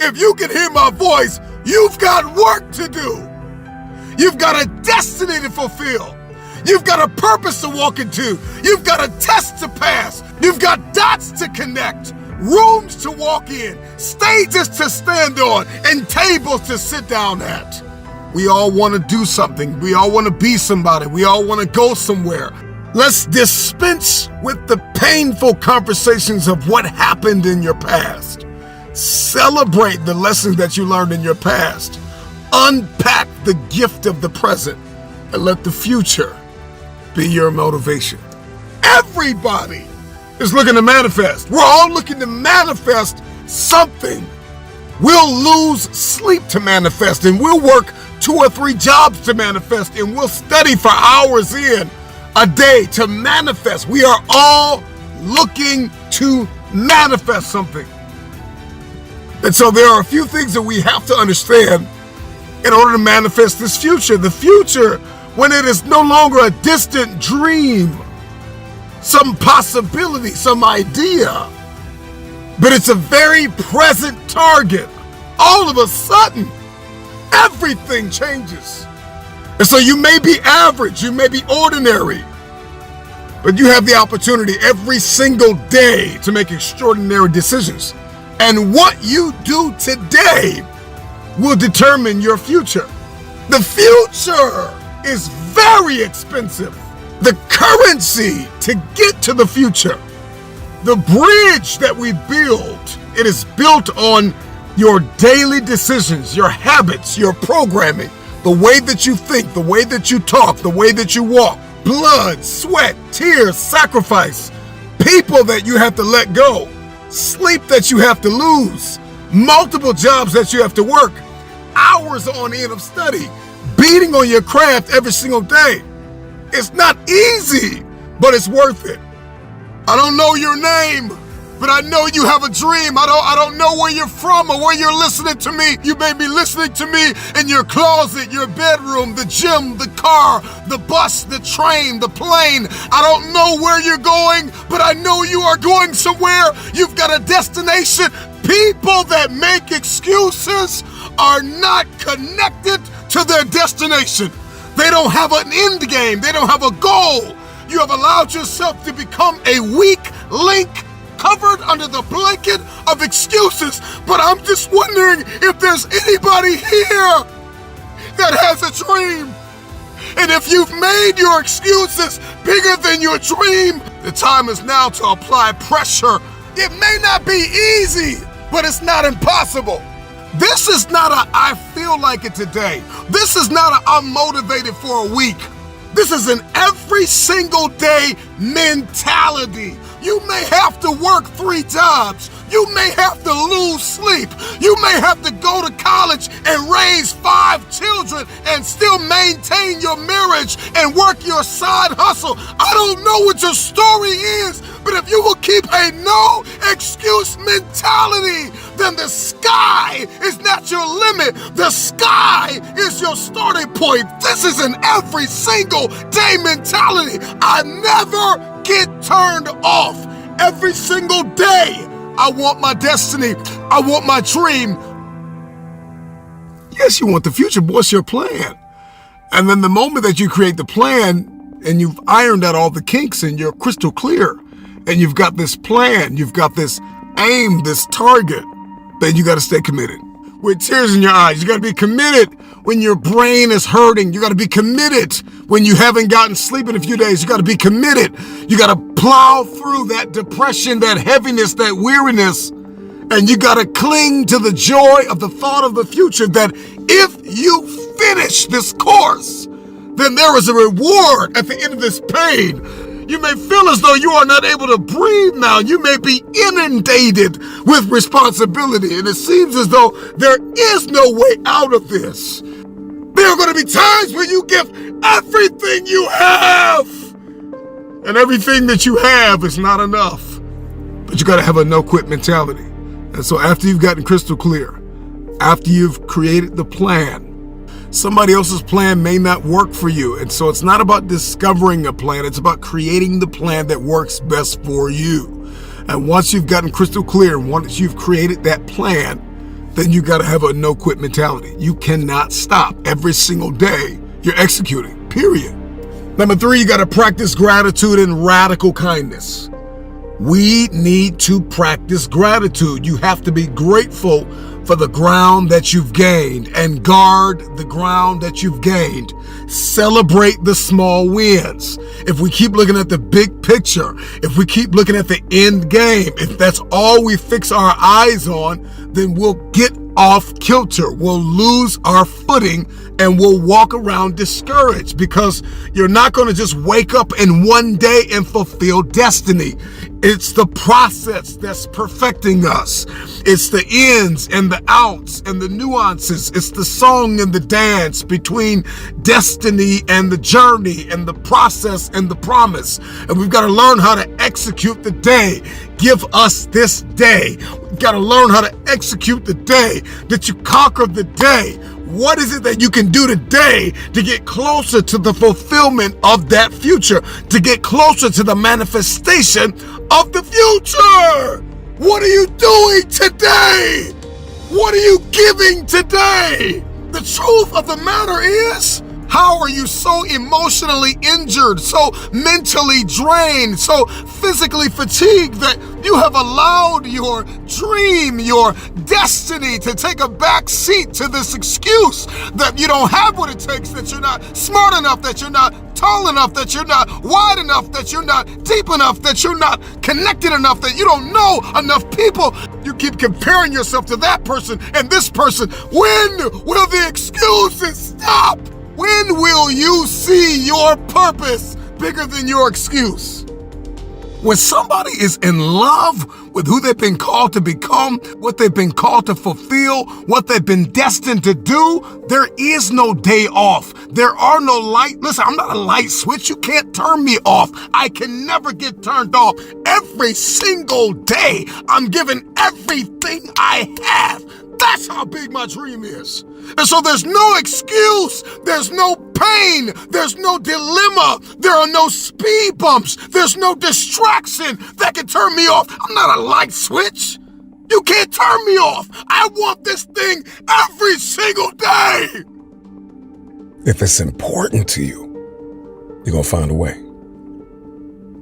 If you can hear my voice, you've got work to do. You've got a destiny to fulfill. You've got a purpose to walk into. You've got a test to pass. You've got dots to connect, rooms to walk in, stages to stand on, and tables to sit down at. We all want to do something. We all want to be somebody. We all want to go somewhere. Let's dispense with the painful conversations of what happened in your past. Celebrate the lessons that you learned in your past. Unpack the gift of the present and let the future be your motivation. Everybody is looking to manifest. We're all looking to manifest something. We'll lose sleep to manifest, and we'll work 2 or 3 jobs to manifest, and we'll study for hours in a day to manifest. We are all looking to manifest something. And so there are a few things that we have to understand in order to manifest this future. The future, when it is no longer a distant dream, some possibility, some idea, but it's a very present target. All of a sudden, everything changes. And so you may be average, you may be ordinary, but you have the opportunity every single day to make extraordinary decisions. And what you do today will determine your future. The future is very expensive. The currency to get to the future, the bridge that we build, it is built on your daily decisions, your habits, your programming, the way that you think, the way that you talk, the way that you walk, blood, sweat, tears, sacrifice, people that you have to let go, sleep that you have to lose, multiple jobs that you have to work, hours on end of study, beating on your craft every single day. It's not easy, but it's worth it. I don't know your name, but I know you have a dream. I don't know where you're from or where you're listening to me. You may be listening to me in your closet, your bedroom, the gym, the car, the bus, the train, the plane. I don't know where you're going, but I know you are going somewhere. You've got a destination. People that make excuses are not connected to their destination. They don't have an end game. They don't have a goal. You have allowed yourself to become a weak link covered under the blanket of excuses. But I'm just wondering if there's anybody here that has a dream. And if you've made your excuses bigger than your dream, the time is now to apply pressure. It may not be easy, but it's not impossible. This is not a I feel like it today. This is not a I'm motivated for a week. This is an every single day mentality. You may have to work 3 jobs. You may have to lose sleep. You may have to go to college and raise 5 children and still maintain your marriage and work your side hustle. I don't know what your story is, but if you will keep a no excuse mentality, then the sky is not your limit. The sky is your starting point. This is an every single day mentality. I never get turned off. Every single day, I want my destiny. I want my dream. Yes, you want the future, but what's your plan? And then the moment that you create the plan and you've ironed out all the kinks and you're crystal clear and you've got this plan, you've got this aim, this target, then you got to stay committed. With tears in your eyes, you got to be committed when your brain is hurting. You got to be committed when you haven't gotten sleep in a few days. You got to be committed. You got to plow through that depression, that heaviness, that weariness, and you got to cling to the joy of the thought of the future that if you finish this course, then there is a reward at the end of this pain. You may feel as though you are not able to breathe now. You may be inundated with responsibility, and it seems as though there is no way out of this. There are going to be times where you give everything you have, and everything that you have is not enough. But you got to have a no-quit mentality. And so after you've gotten crystal clear, after you've created the plan, somebody else's plan may not work for you. And so it's not about discovering a plan. It's about creating the plan that works best for you. And once you've gotten crystal clear, once you've created that plan, then you gotta have a no-quit mentality. You cannot stop. Every single day, you're executing, period. Number 3, you gotta practice gratitude and radical kindness. We need to practice gratitude. You have to be grateful for the ground that you've gained and guard the ground that you've gained. Celebrate the small wins. If we keep looking at the big picture, if we keep looking at the end game, if that's all we fix our eyes on, then we'll get off kilter. We'll lose our footing and we'll walk around discouraged, because you're not going to just wake up in one day and fulfill destiny. It's the process that's perfecting us. It's the ins and the outs and the nuances. It's the song and the dance between destiny and the journey and the process and the promise. And we've got to learn how to execute the day. Give us this day. We've got to learn how to execute the day, that you conquer the day. What is it that you can do today to get closer to the fulfillment of that future, to get closer to the manifestation of the future? What are you doing today? What are you giving today? The truth of the matter is, how are you so emotionally injured, so mentally drained, so physically fatigued that you have allowed your dream, your destiny to take a back seat to this excuse that you don't have what it takes, that you're not smart enough, that you're not tall enough, that you're not wide enough, that you're not deep enough, that you're not connected enough, that you don't know enough people? You keep comparing yourself to that person and this person. When will the excuses stop? When will you see your purpose bigger than your excuse? When somebody is in love with who they've been called to become, what they've been called to fulfill, what they've been destined to do, there is no day off. There are no Listen, I'm not a light switch. You can't turn me off. I can never get turned off. Every single day, I'm giving everything I have. That's how big my dream is. And so there's no excuse, there's no pain, there's no dilemma, there are no speed bumps, there's no distraction that can turn me off. I'm not a light switch. You can't turn me off. I want this thing every single day. If it's important to you, you're going to find a way.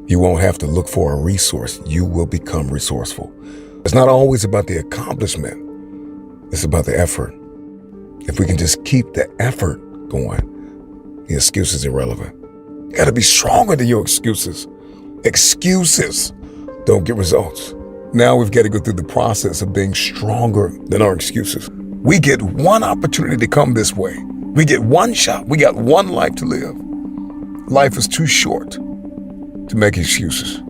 You won't have to look for a resource. You will become resourceful. It's not always about the accomplishment. It's about the effort. If we can just keep the effort going, the excuse is irrelevant. You gotta be stronger than your excuses. Excuses don't get results. Now we've got to go through the process of being stronger than our excuses. We get one opportunity to come this way. We get one shot. We got one life to live. Life is too short to make excuses.